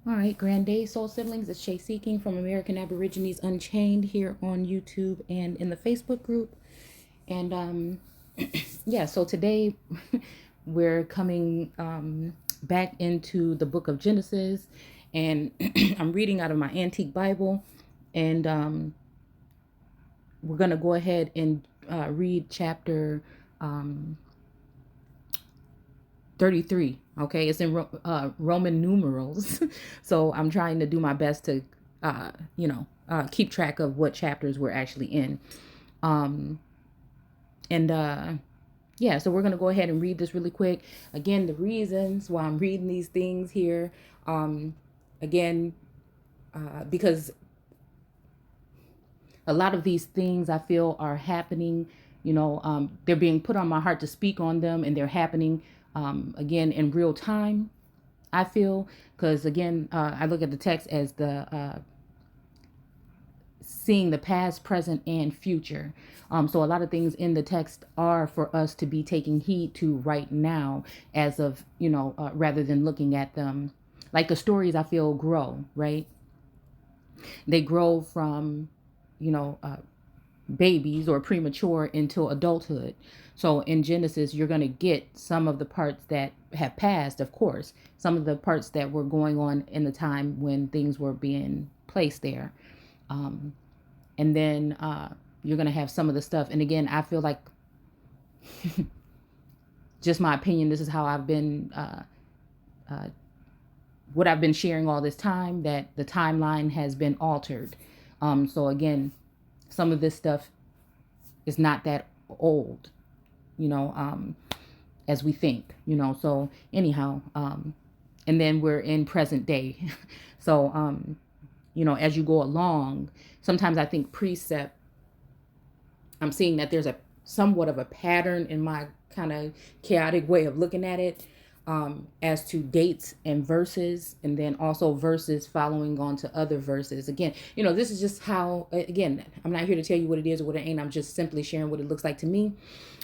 All right, Grand Day Soul Siblings. It's Shay Seeking from American Aborigines Unchained here on YouTube and in the Facebook group. And yeah, so today we're coming back into the book of Genesis, and I'm reading out of my antique Bible, and we're gonna go ahead and read chapter um, 33. Okay, it's in Roman numerals. So I'm trying to do my best to keep track of what chapters we're actually in. um and Yeah, so we're going to go ahead and read this really quick. Again, the reasons why I'm reading these things here, um again, because a lot of these things I feel are happening, they're being put on my heart to speak on them, and they're happening again in real time, I feel. Because again, I look at the text as the seeing the past, present, and future. So a lot of things in the text are for us to be taking heed to right now, as of, rather than looking at them like the stories I feel grow, right? They grow from, you know, uh, babies or premature into adulthood. So in Genesis, you're going to get some of the parts that have passed, of course, some of the parts that were going on in the time when things were being placed there. Um, and then you're going to have some of the stuff. And again, I feel like, just my opinion, this is how I've been, what I've been sharing all this time, that the timeline has been altered. So again, some of this stuff is not that old, you know, as we think, So anyhow, and then we're in present day. So, as you go along, sometimes I think precept, I'm seeing that there's a somewhat of a pattern in my kind of chaotic way of looking at it, as to dates and verses, and then also verses following on to other verses. Again, this is just how, again, I'm not here to tell you what it is or what it ain't. I'm just simply sharing what it looks like to me.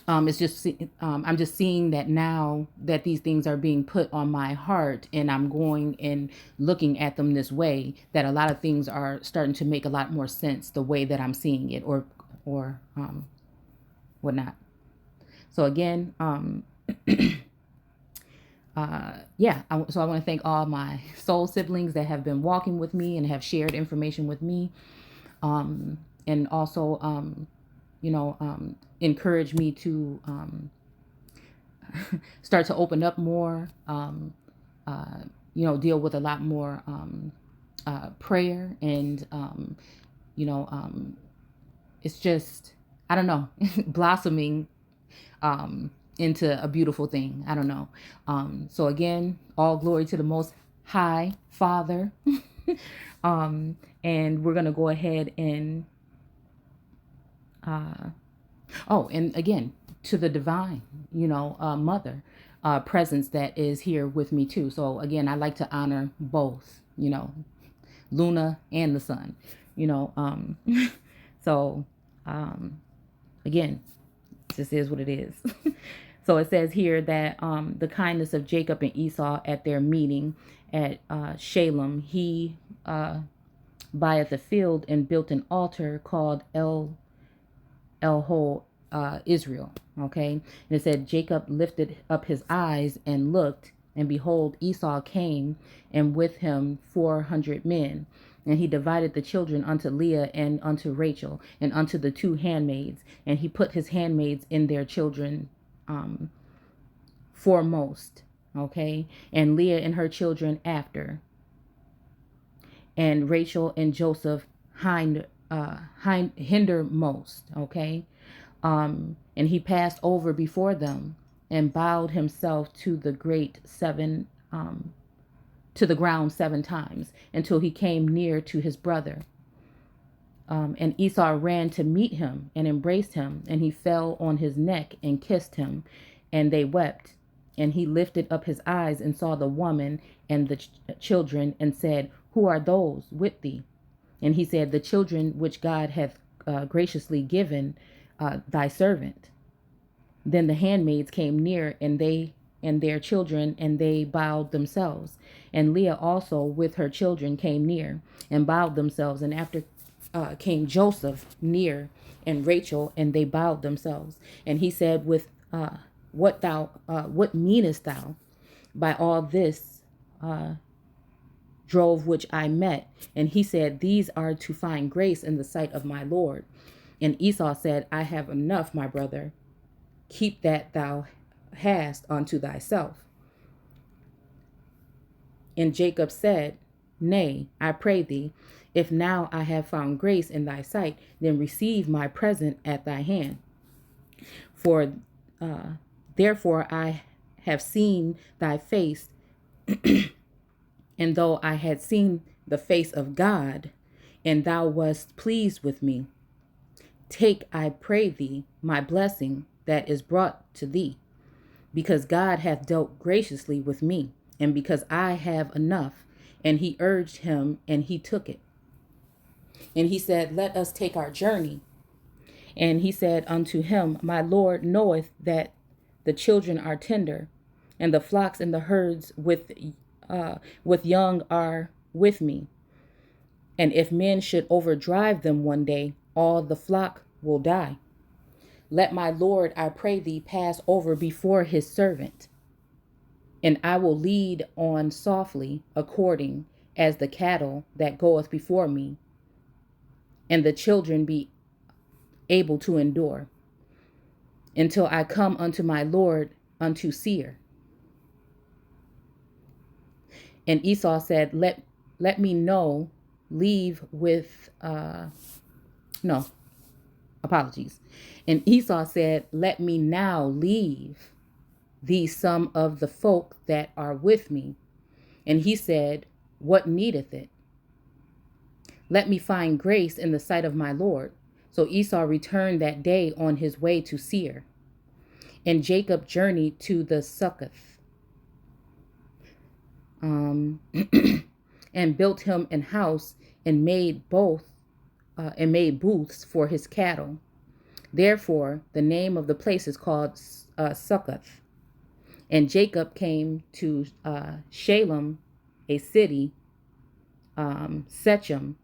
It's just, I'm just seeing that now that these things are being put on my heart, and I'm going and looking at them this way, that a lot of things are starting to make a lot more sense the way that I'm seeing it, or whatnot. So again, yeah, so I want to thank all my soul siblings that have been walking with me and have shared information with me, and also, encourage me to start to open up more, deal with a lot more prayer, and, you know, um, it's just, I don't know, blossoming into a beautiful thing. I don't know. So again, all glory to the Most High Father. And we're gonna go ahead and and again, to the divine, mother presence that is here with me too. So again, I like to honor both, Luna and the sun, you know. So again, this is what it is. So it says here that the kindness of Jacob and Esau at their meeting at Shalem, he buyeth a field and built an altar called El Israel. Okay. And it said, Jacob lifted up his eyes and looked, and behold, Esau came, and with him 400 men. And he divided the children unto Leah and unto Rachel and unto the two handmaids. And he put his handmaids in their children foremost. Okay. And Leah and her children after. And Rachel and Joseph hindermost. Okay. And he passed over before them and bowed himself to the to the ground 7 times, until he came near to his brother. And Esau ran to meet him and embraced him, and he fell on his neck and kissed him, and they wept. And he lifted up his eyes and saw the woman and the children, and said, Who are those with thee? And he said, The children which God hath graciously given thy servant. Then the handmaids came near, and they and their children, and they bowed themselves. And Leah also with her children came near and bowed themselves. And after came Joseph near and Rachel, and they bowed themselves. And he said, "With what meanest thou by all this drove which I met?" And he said, "These are to find grace in the sight of my Lord." And Esau said, "I have enough, my brother. Keep that thou hast unto thyself." And Jacob said, "Nay, I pray thee, if now I have found grace in thy sight, then receive my present at thy hand. For therefore I have seen thy face, and though I had seen the face of God, and thou wast pleased with me, take, I pray thee, my blessing that is brought to thee, because God hath dealt graciously with me, and because I have enough." And he urged him, and he took it. And he said, "Let us take our journey." And he said unto him, "My Lord knoweth that the children are tender, and the flocks and the herds with young are with me. And if men should overdrive them one day, all the flock will die. Let my Lord, I pray thee, pass over before his servant, and I will lead on softly, according as the cattle that goeth before me, and the children be able to endure, until I come unto my Lord unto Seir." And Esau said, let me know leave with no apologies. And Esau said, "Let me now leave thee some of the folk that are with me." And he said, "What needeth it? Let me find grace in the sight of my Lord." So Esau returned that day on his way to Seir. And Jacob journeyed to the Succoth, and built him an house, and made booths for his cattle. Therefore the name of the place is called Succoth. And Jacob came to Shalem, a city, Shechem,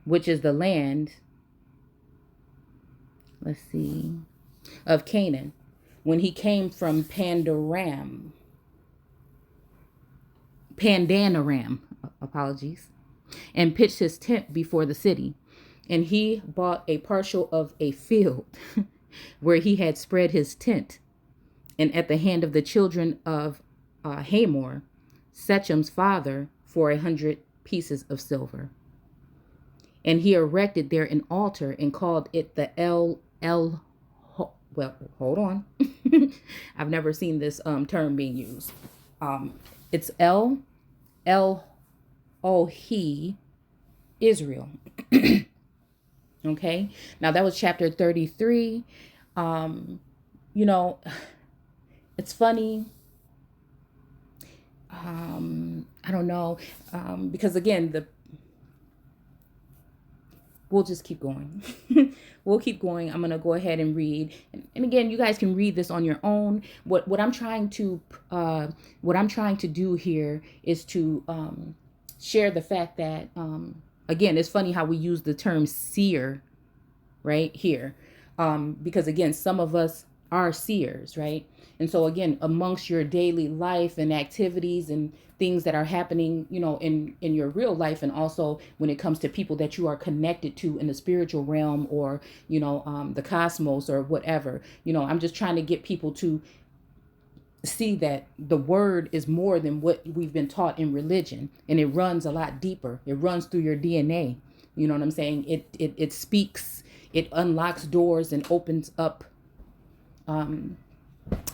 which is the land, of Canaan, when he came from Pandanaram, apologies, and pitched his tent before the city. And he bought a partial of a field where he had spread his tent, and at the hand of the children of Hamor, Shechem's father, for 100 pieces of silver. And he erected there an altar and called it the well, hold on. I've never seen this term being used. It's El-Ohi Israel. Okay. Now that was chapter 33. It's funny. I don't know. Because again, we'll just keep going. We'll keep going. I'm going to go ahead and read. And again, you guys can read this on your own. What I'm trying to do here is to share the fact that, again, it's funny how we use the term seer right here. Because again, some of us are seers, right? And so again, amongst your daily life and activities and things that are happening, in your real life, and also when it comes to people that you are connected to in the spiritual realm, or, the cosmos or whatever, I'm just trying to get people to see that the word is more than what we've been taught in religion, and it runs a lot deeper. It runs through your DNA. You know what I'm saying? It speaks, it unlocks doors and opens up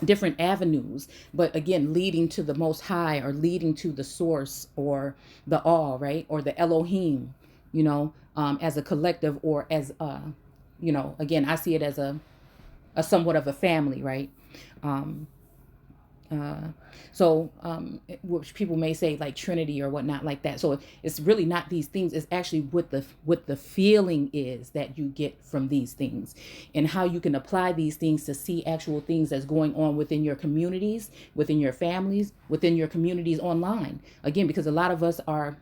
different avenues, but again, leading to the Most High, or leading to the source, or the all, right? Or the Elohim, as a collective, or as again, I see it as a somewhat of a family, right? Which people may say like Trinity or whatnot like that. So it's really not these things. It's actually what the feeling is that you get from these things, and how you can apply these things to see actual things that's going on within your communities, within your families, within your communities online. Again, because a lot of us are